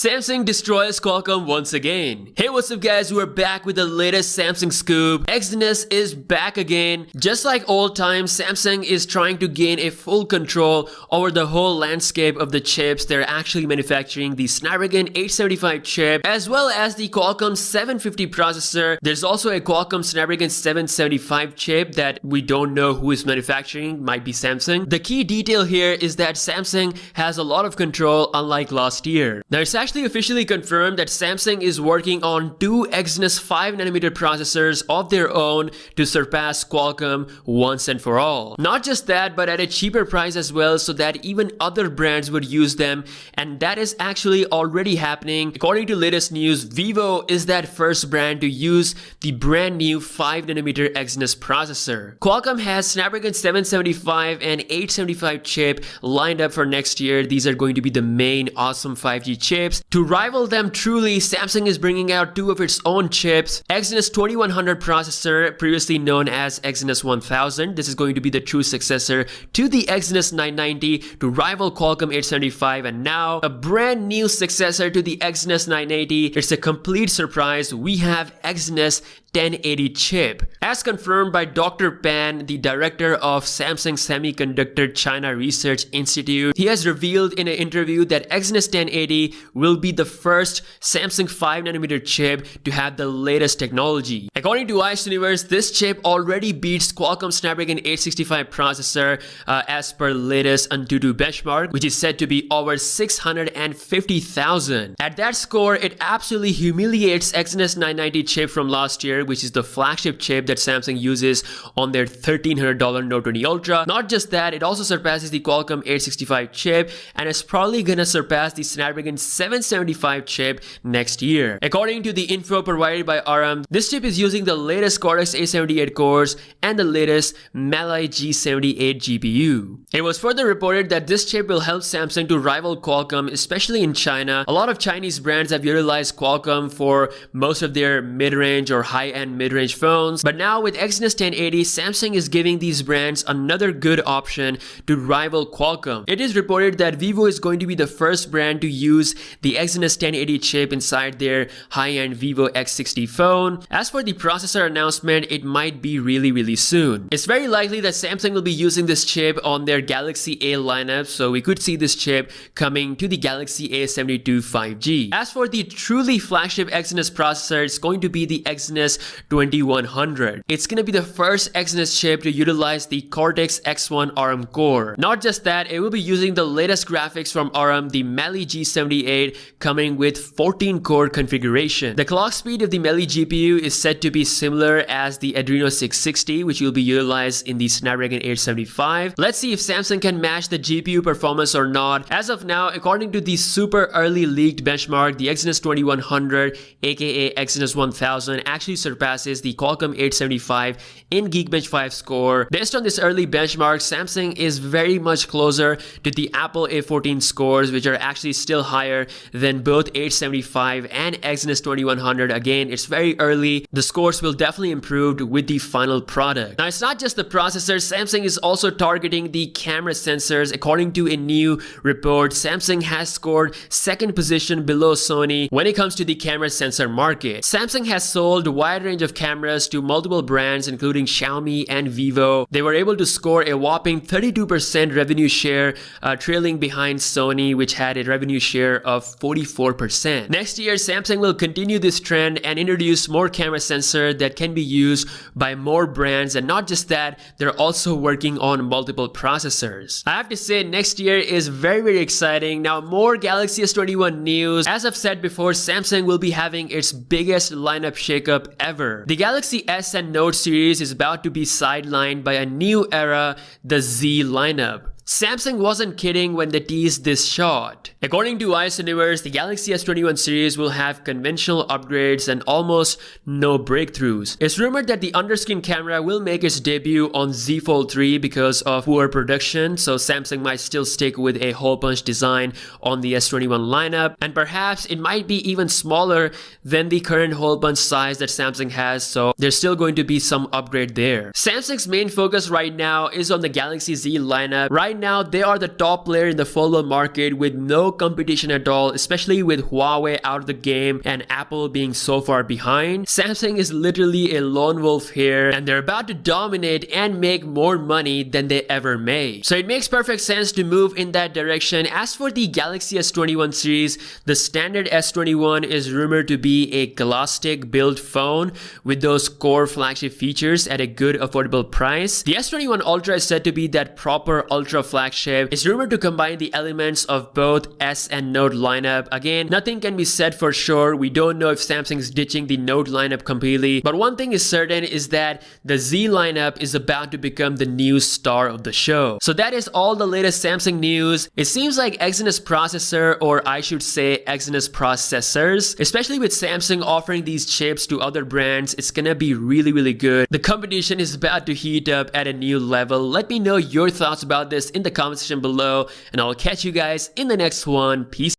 Samsung destroys Qualcomm once again. Hey, what's up guys, we're back with the latest Samsung scoop. Exynos is back again. Just like old times, Samsung is trying to gain a full control over the whole landscape of the chips. They're actually manufacturing the Snapdragon 875 chip as well as the Qualcomm 750 processor. There's also a Qualcomm Snapdragon 775 chip that we don't know who is manufacturing, might be Samsung. The key detail here is that Samsung has a lot of control unlike last year. Now it's actually officially confirmed that Samsung is working on two Exynos 5nm processors of their own to surpass Qualcomm once and for all. Not just that, but at a cheaper price as well, so that even other brands would use them, and that is actually already happening. According to latest news, Vivo is that first brand to use the brand new 5nm Exynos processor. Qualcomm has Snapdragon 775 and 875 chip lined up for next year. These are going to be the main awesome 5G chips. To rival them truly, Samsung is bringing out two of its own chips. Exynos 2100 processor, previously known as Exynos 1000. This is going to be the true successor to the Exynos 990 to rival Qualcomm 875, and now a brand new successor to the Exynos 980. It's a complete surprise. We have Exynos 1080 chip. As confirmed by Dr. Pan, the director of Samsung Semiconductor China Research Institute, he has revealed in an interview that Exynos 1080 will be the first Samsung 5nm chip to have the latest technology. According to S21, this chip already beats Qualcomm Snapdragon 865 processor as per latest Antutu benchmark, which is said to be over 650,000. At that score, it absolutely humiliates Exynos 990 chip from last year, which is the flagship chip that Samsung uses on their $1,300 Note 20 Ultra. Not just that, it also surpasses the Qualcomm 865 chip and is probably gonna surpass the Snapdragon 775 chip next year. According to the info provided by RM, this chip is using the latest Cortex A78 cores and the latest Mali G78 GPU. It was further reported that this chip will help Samsung to rival Qualcomm, especially in China. A lot of Chinese brands have utilized Qualcomm for most of their mid-range or high-end mid-range phones, but now with Exynos 1080, Samsung is giving these brands another good option to rival Qualcomm. It is reported that Vivo is going to be the first brand to use the Exynos 1080 chip inside their high-end Vivo X60 phone. As for the processor announcement, it might be really soon. It's very likely that Samsung will be using this chip on their Galaxy A lineup, so we could see this chip coming to the Galaxy A72 5G. As for the truly flagship Exynos processor, it's going to be the Exynos 2100. It's gonna be the first Exynos chip to utilize the Cortex X1 ARM core. Not just that, it will be using the latest graphics from ARM, the Mali G78, coming with 14 core configuration. The clock speed of the Mali GPU is said to be similar as the Adreno 660, which will be utilized in the Snapdragon 875. Let's see if Samsung can match the GPU performance or not. As of now, according to the super early leaked benchmark, the Exynos 2100 aka Exynos 1000 actually surpasses the Qualcomm 875 in Geekbench 5 score. Based on this early benchmark, Samsung is very much closer to the Apple A14 scores, which are actually still higher than both 875 and Exynos 2100. Again, it's very early. The scores will definitely improve with the final product. Now, it's not just the processor. Samsung is also targeting the camera sensors. According to a new report, Samsung has scored second position below Sony when it comes to the camera sensor market. Samsung has sold a wide range of cameras to multiple brands including Xiaomi and Vivo. They were able to score a whopping 32% revenue share, trailing behind Sony, which had a revenue share of 44%. Next year, Samsung will continue this trend and introduce more camera sensors that can be used by more brands, and not just that, they're also working on multiple processors. I have to say, next year is very exciting. Now, more Galaxy S21 news. As I've said before, Samsung will be having its biggest lineup shakeup ever. The Galaxy S and Note series is about to be sidelined by a new era, the Z lineup. Samsung wasn't kidding when they teased this shot. According to S21, the Galaxy S21 series will have conventional upgrades and almost no breakthroughs. It's rumored that the underscreen camera will make its debut on Z Fold 3 because of poor production, so Samsung might still stick with a hole punch design on the S21 lineup, and perhaps it might be even smaller than the current hole punch size that Samsung has, so there's still going to be some upgrade there. Samsung's main focus right now is on the Galaxy Z lineup. Right right now they are the top player in the foldable market with no competition at all, especially with Huawei out of the game and Apple being so far behind. Samsung is literally a lone wolf here, and they're about to dominate and make more money than they ever made. So it makes perfect sense to move in that direction. As for the Galaxy S21 series, the standard S21 is rumored to be a Galactic build phone with those core flagship features at a good affordable price. The S21 Ultra is said to be that proper ultra flagship. It's rumored to combine the elements of both S and Note lineup. Again, nothing can be said for sure. We don't know if Samsung is ditching the Note lineup completely, but one thing is certain is that the Z lineup is about to become the new star of the show. So that is all the latest Samsung news. It seems like Exynos processor, or I should say Exynos processors, especially with Samsung offering these chips to other brands, it's gonna be really good. The competition is about to heat up at a new level. Let me know your thoughts about this in the comment section below, and I'll catch you guys in the next one. Peace.